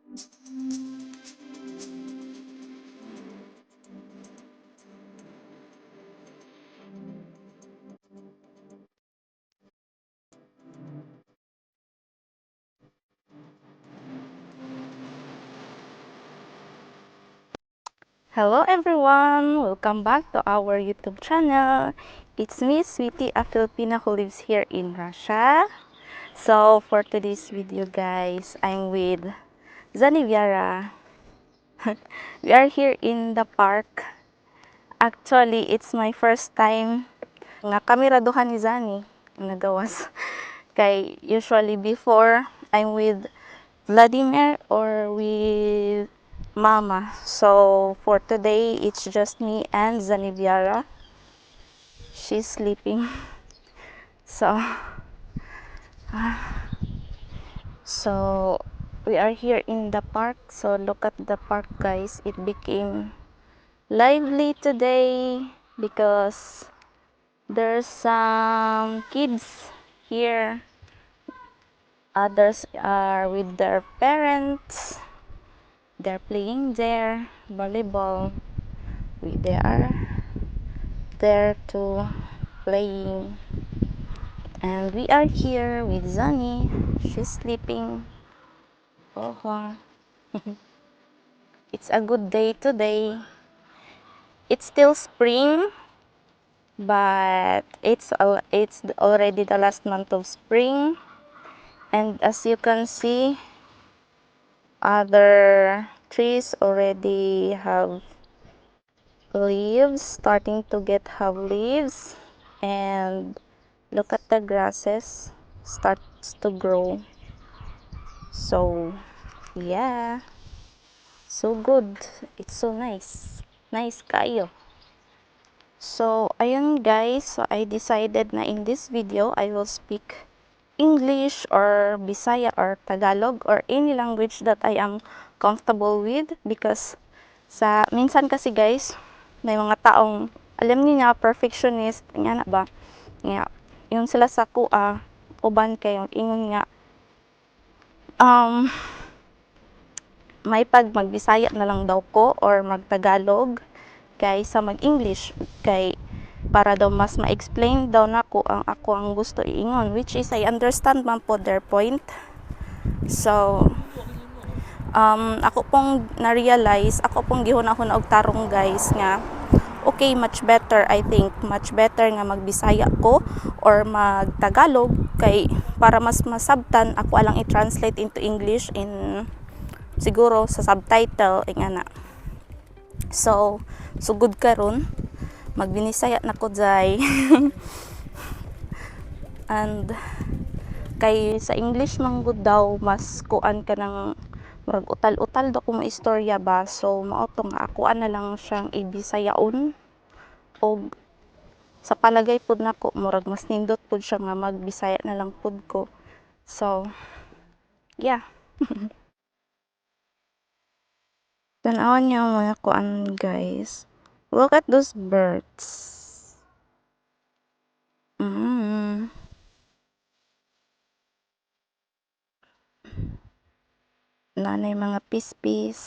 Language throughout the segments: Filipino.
Hello everyone! Welcome back to our YouTube channel. It's me, Sweetie, a Filipina who lives here in Russia. So, for today's video guys, I'm with Zanivyara. We are here in the park. Actually, it's my first time nga kameraduhan ni Zani nagawas. Kay usually before, I'm with Vladimir or with Mama. So for today, it's just me and Zanivyara. She's sleeping. So, so we are here in the park. So look at the park, guys. It became lively today because there's some kids here. Others are with their parents. They're playing their volleyball. They are there to playing. And we are here with Zani. She's sleeping. Oh, it's a good day today. It's still spring, but it's already the last month of spring. And as you can see, other trees already have leaves, starting to have leaves. And look at the grasses starts to grow. So yeah, so good. It's so nice kayo. So ayun guys, so I decided na in this video I will speak English or Bisaya or Tagalog or any language that I am comfortable with, because sa minsan kasi guys may mga taong alam niya perfectionist nga na ba nga yung sila sa kuha uban kayo ingon nga may pag magbisaya na lang daw ko or magtagalog kaysa mag-English, kay para daw mas ma-explain daw nako ang gusto iingon, which is I understand man po their point. So ako pong na-realize, ako pong gihunahon og tarong guys nga okay, much better, I think much better nga magbisaya ko or magtagalog kay para mas masabtan ako alang i-translate into English in siguro sa subtitle nga na. So sugod karon magbinisaya na ko jay. And kay sa English man gud daw mas kuan ka ng murag utal-utal do ko mo istorya ba, so mao to nga ako na lang siyang ibisayaon og sa palagay pud nako murag mas nindot pud siya nga magbisaya na lang pud ko. So yeah. Tanawon niyo mga kuan guys. Look at those birds. Nanay mga pispis.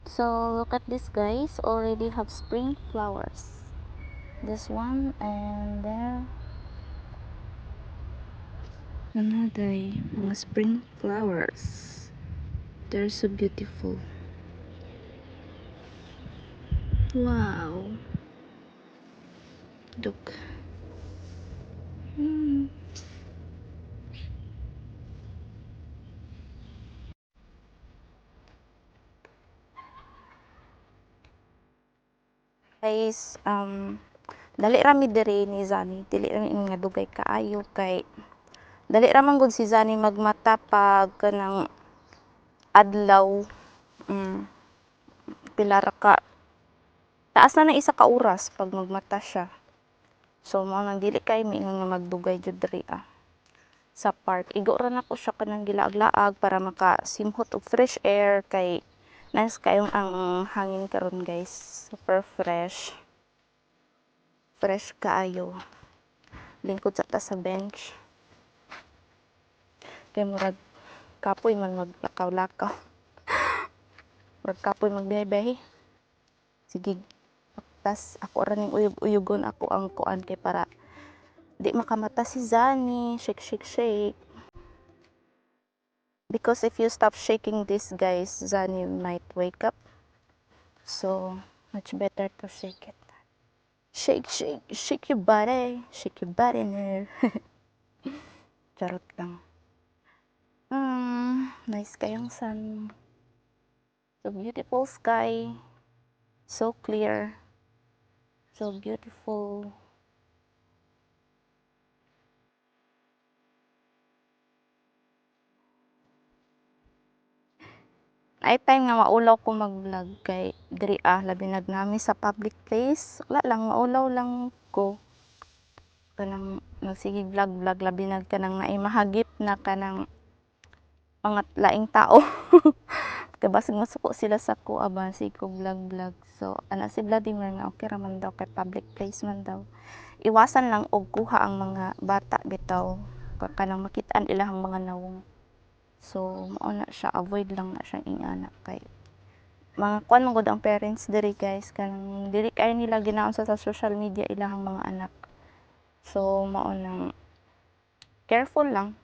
So look at this guys, already have spring flowers. This one and there another mga spring flowers. They're so beautiful. Wow. Look. Guys, dali rami dire ni Zani, dili rami nga dugay kaayo kay dali ra man gud si Zani magmata pag kanang adlaw. Pila ra ka taas na ng isa ka oras pag magmata siya. So mao nang dili kay miingon nga magdugay jud diri sa park. Igo ra nako siya kanang gilaag-laag para makasimhot og fresh air kay nice kayong ang hangin karon guys. Super fresh. Fresh kaayo. Lingkod sa ta sa bench. Kay murag Kapoy man maglakaw-lakaw. Murag kapoy magbiyahe-biyahe. Sige. Tas ako ra ning uyog-uyogon ako ang kuan kay para di makamata si Zani. Shake, shake, shake. Because if you stop shaking this, guys, Zani might wake up. So, much better to shake it. Shake, shake, shake your body. Shake your body nerve. Charot lang. Nice kayang sun. So beautiful sky. So clear. So beautiful. Ay time nga maulaw ko mag-vlog kay diri labi nagnami sa public place. Wala lang maulaw lang ko. Kanang nagsige vlog labi nag kanang naimahagip na kanang mga laing tao. Kay basig masuko sila sa ko aban sig ko vlog. So ana si Vladimir nga okay ra man daw kay public place man daw. Iwasan lang og kuha ang mga bata bitaw kanang makit-an ilang mga nawong. So mao na siya, avoid lang na siya ingana kay mga kuan man gud ang parents diri guys kanang dili kay nila ginaon sa social media ilang mga anak. So mao nang careful lang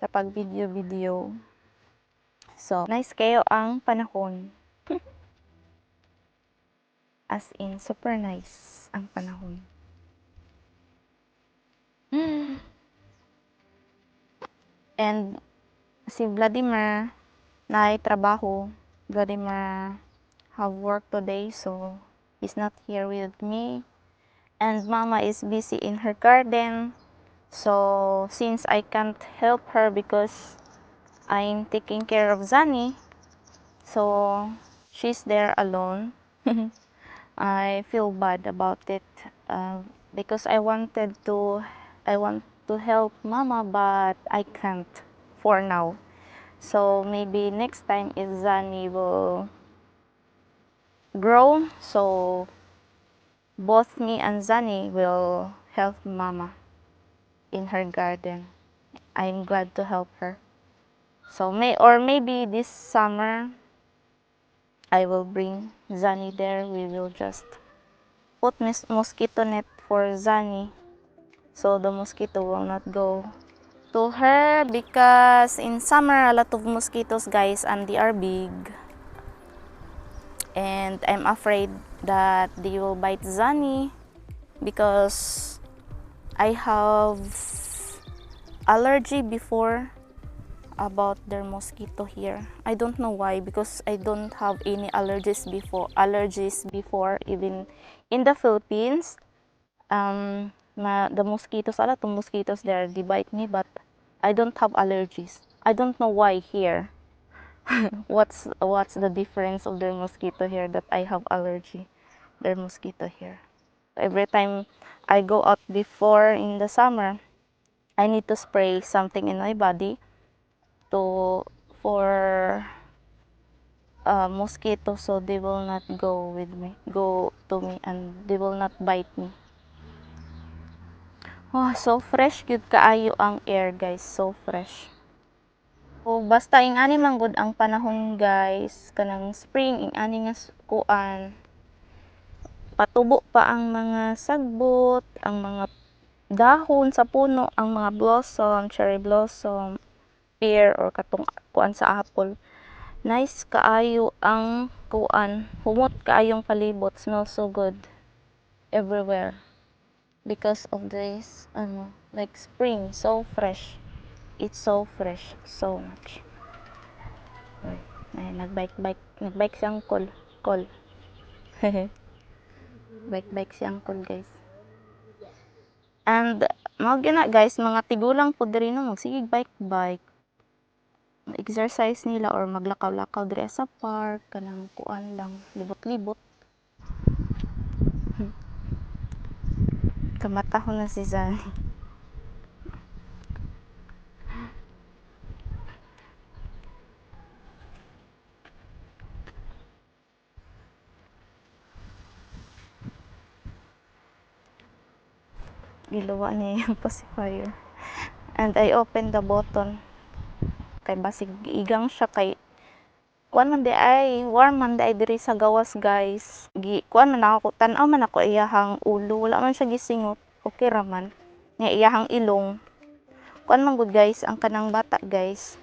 sa pag video. So nice kayo ang panahon. As in super nice ang panahon. And si Vladimir na trabaho. Vladimir have work today, so he's not here with me. And Mama is busy in her garden. So since I can't help her because I'm taking care of Zani, so she's there alone. I feel bad about it because I want to help Mama, but I can't for now. So maybe next time if Zani will grow, so both me and Zani will help Mama in her garden. I'm glad to help her. So maybe this summer I will bring Zani there. We will just put mosquito net for Zani so the mosquito will not go to her because in summer a lot of mosquitoes guys and they are big. And I'm afraid that they will bite Zani because I have allergy before about their mosquito here. I don't know why because I don't have any allergies before even in the Philippines. The mosquitoes, a lot of mosquitoes there, they bite me, but I don't have allergies. I don't know why here. what's the difference of their mosquito here that I have allergy? Their mosquito here. Every time I go out before in the summer, I need to spray something in my body to for mosquito so they will not go to me and they will not bite me. Oh, so fresh good kaayo ang air guys, so fresh. So basta ingani man gud ang panahon guys, kanang spring ingani nga kuan. Patubo pa ang mga sagbot, ang mga dahon sa puno, ang mga blossom, cherry blossom, pear or katong kuan sa apple. Nice kaayo ang kuan, humot kaayong palibot, smells so good everywhere because of this like spring, so fresh. It's so fresh, so much. Ay, nagbike si Uncle. Call. Bike si Uncle, guys. And, mga gina, guys, mga tigulang po diri no, magsigig bike. Exercise nila or maglakaw-lakaw diri sa park, kanang kuan lang, libot-libot. Kamatahon na si Zani. Giluwa niya yung pacifier. And I opened the button kay basig igang siya kay kuan man di ay warm man di ay diri sa gawas guys. Kuan man ako tan-aw man ako iyahang ulo, wala man siya gisingot. Okay ra man. Nga iyahang ilong. Kuan man gud guys ang kanang bata guys.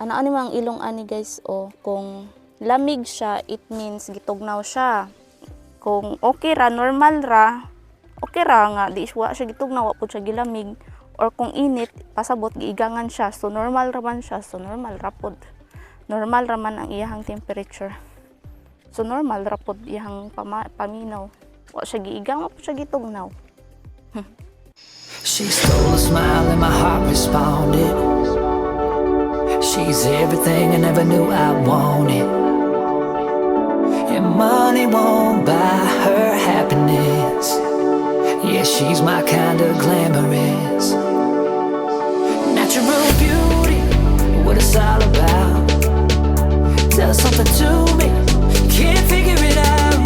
Ano mang ilong ani guys kung lamig siya it means gitugnaw siya. Kung okay ra normal ra, okay ra nga di siya gitugnaw wa pud siya gilamig. Or kung init, pasabot, giigangan siya. So, normal raman siya. So, normal rapod. Normal raman ang iyahang temperature. So, normal rapod iyahang paminaw. Wa siya giigang, wa siya gitugnaw. She stole a smile and my heart responded. She's everything I never knew I wanted. And money won't buy her happiness. Yeah, she's my kind of glamorous. Natural beauty, what it's all about. Tell something to me, can't figure it out.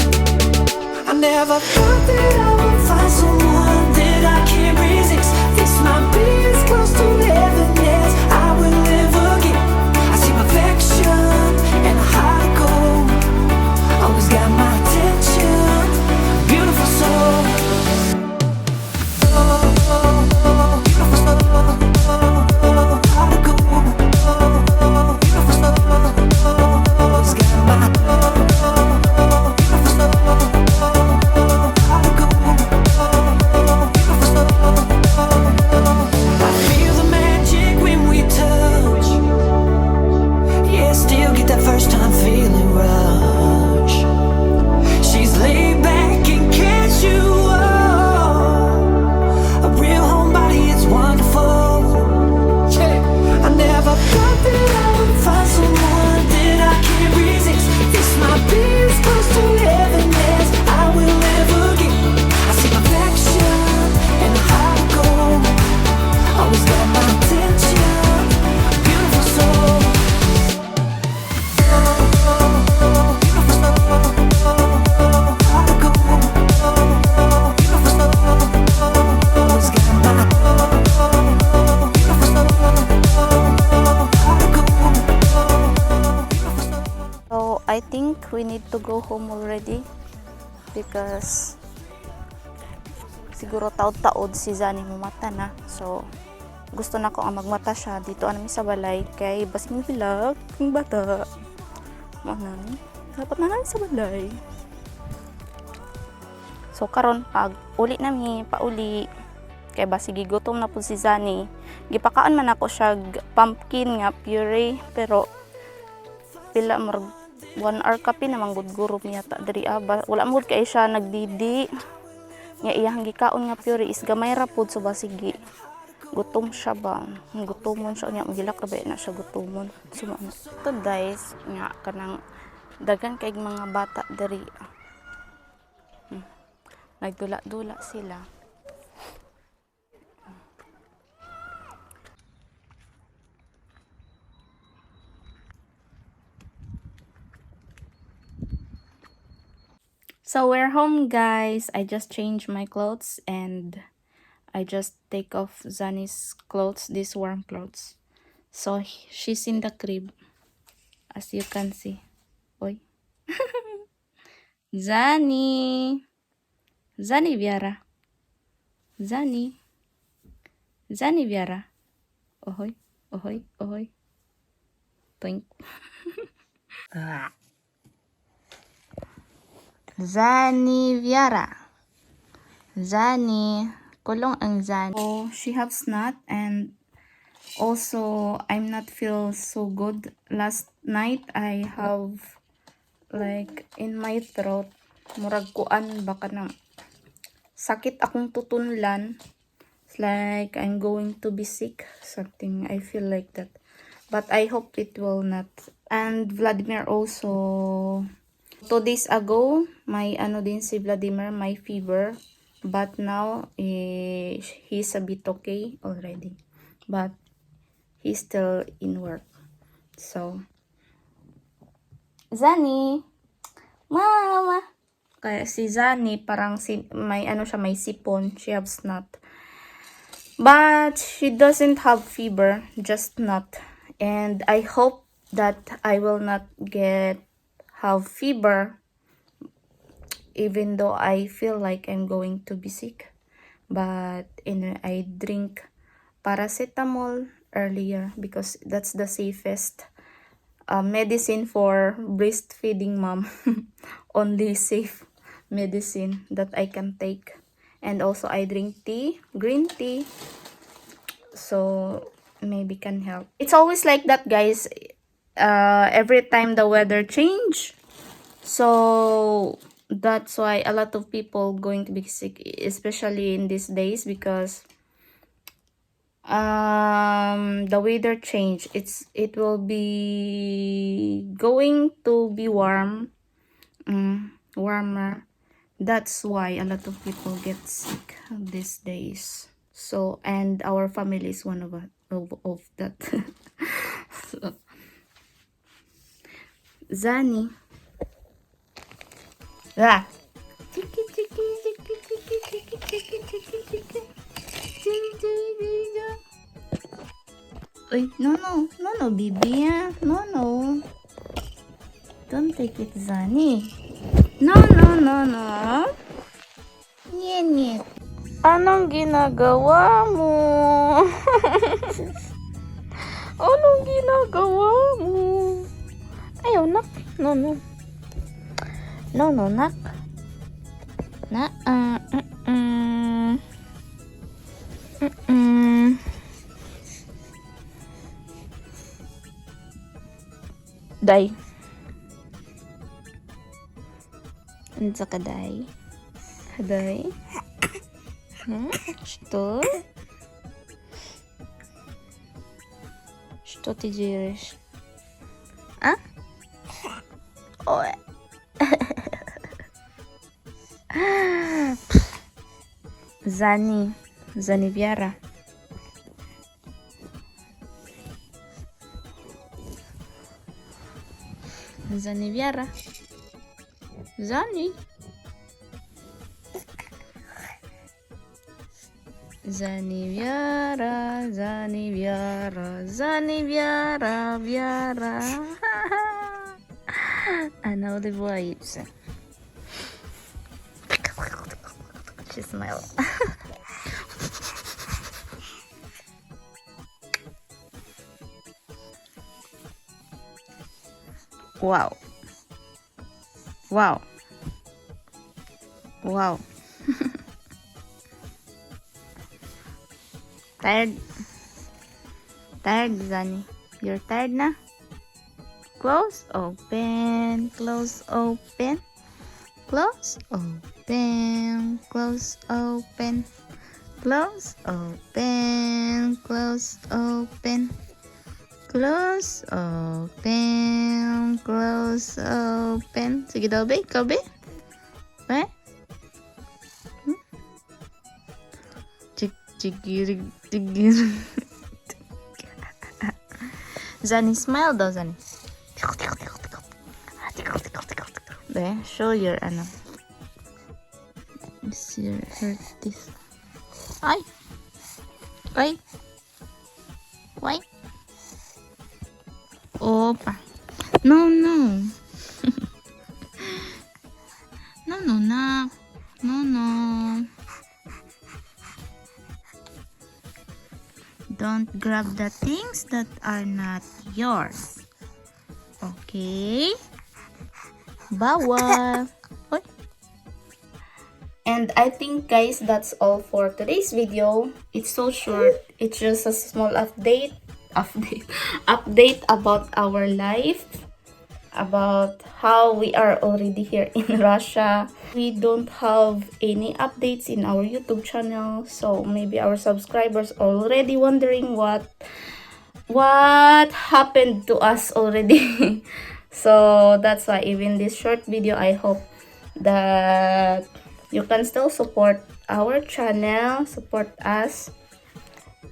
I never thought that I would find someone that I can't resist. This might be as close to heaven as I will ever get. I see perfection and a heart of gold. Always got my attention, beautiful soul. I think we need to go home already because siguro taod-taod si Zani mumata na. So, gusto na ko ang magmata siya dito anami sa balay kay basing bilag ng bata. Manan, dapat na lang sa balay. So, karon pag uli nami, pauli kay basig gutom na po si Zani. Gipakaan man ako siya pumpkin nga puree pero pila mar 1 hour kapi namang gud gurup niya ta diri aba wala mo kay siya nagdidi nga iyang gikaon nga puree is gamay ra pud so basigi gutom siya ba gutomon siya nya magilak ra ba na siya gutomon so to guys nga kanang dagan kay mga bata diri nagdula-dula sila. So we're home guys. I just changed my clothes and I just take off Zani's clothes, these warm clothes. So she's in the crib as you can see. Oy. Zani. Zanivyara. Zanivyara. Ohoy. Ohoy. Ohoy. Toink. Zanivyara. Zani. Kulong ang Zani. Oh, she have snot and also I'm not feel so good. Last night I have like in my throat murag kuan baka na sakit akong tutunlan. It's like I'm going to be sick. Something I feel like that. But I hope it will not. And Vladimir also 2 days ago, may ano din si Vladimir, may fever. But now, he's a bit okay already. But he's still in work. So, Zani! Mama! Kaya si Zani, parang may ano siya, may sipon. She has snot. But she doesn't have fever, just snot. And I hope that I will not have fever, even though I feel like I'm going to be sick. But I drink paracetamol earlier because that's the safest medicine for breastfeeding mom. Only safe medicine that I can take. And also I drink tea, green tea, so maybe can help. It's always like that, guys. Every time the weather change, so that's why a lot of people going to be sick, especially in these days, because the weather change. It will be going to be warmer. That's why a lot of people get sick these days. So, and our family is one of that. So, Zani. Ah. Chiki, chiki, chiki, chiki, chiki, chiki, chiki, chiki. Uy, no, Bibi. No. Don't take it, Zani. No. Niet. Anong ginagawa mo? Anong ginagawa mo? Ayaw, nak. No. No, nak. Day. Ano ka, Day? Day? Что? Что ты делаешь? А? Ой. Zanivyara. Zanivyara. Zani. Zanivyara, Vyara. I know the vibes. She smile. Wow. Tired, Zani? You're tired na? Close, open, close, open, close, open, close, open, close, open, close, open, close, open, close, open. Sige daw, be. Ikaw, be? Be? Chigirig. Zani, smile daw, Zani. Be, show your It's your her teeth. Ay! Why? Opa. No. No, nak. No. Don't grab the things that are not yours. Okay? Bawal. Oy. And I think, guys, that's all for today's video. It's so short. It's just a small update about our life, about how we are already here in Russia. We don't have any updates in our YouTube channel, so maybe our subscribers are already wondering what happened to us already. So that's why even this short video, I hope that you can still support our channel, support us.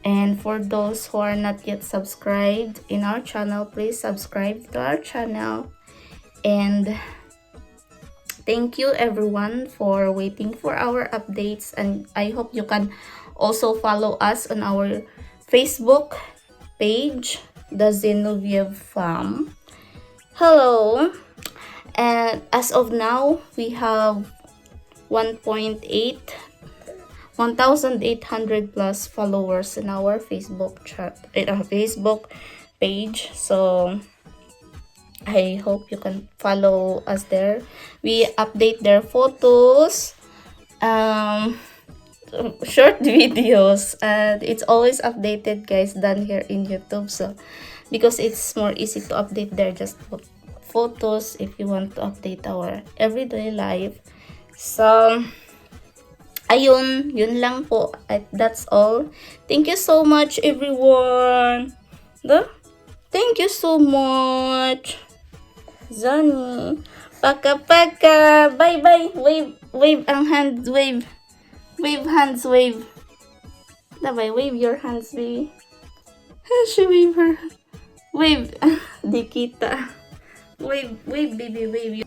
And for those who are not yet subscribed in our channel, please subscribe to our channel. And thank you everyone for waiting for our updates, and I hope you can also follow us on our Facebook page, the Zinovev farm. Hello, and as of now we have 1,800 plus followers in our Facebook Facebook page. So I hope you can follow us there. We update their photos, short videos, and it's always updated, guys, done here in YouTube. So because it's more easy to update there, just put photos if you want to update our everyday life. So ayun, yun lang po. That's all. Thank you so much, everyone. Thank you so much, Zani. Paka-paka. Bye-bye. Wave ang hands. Wave hands. Wave. Dabay, wave your hands, baby. She wave her. Wave. Di kita. Wave, baby, wave.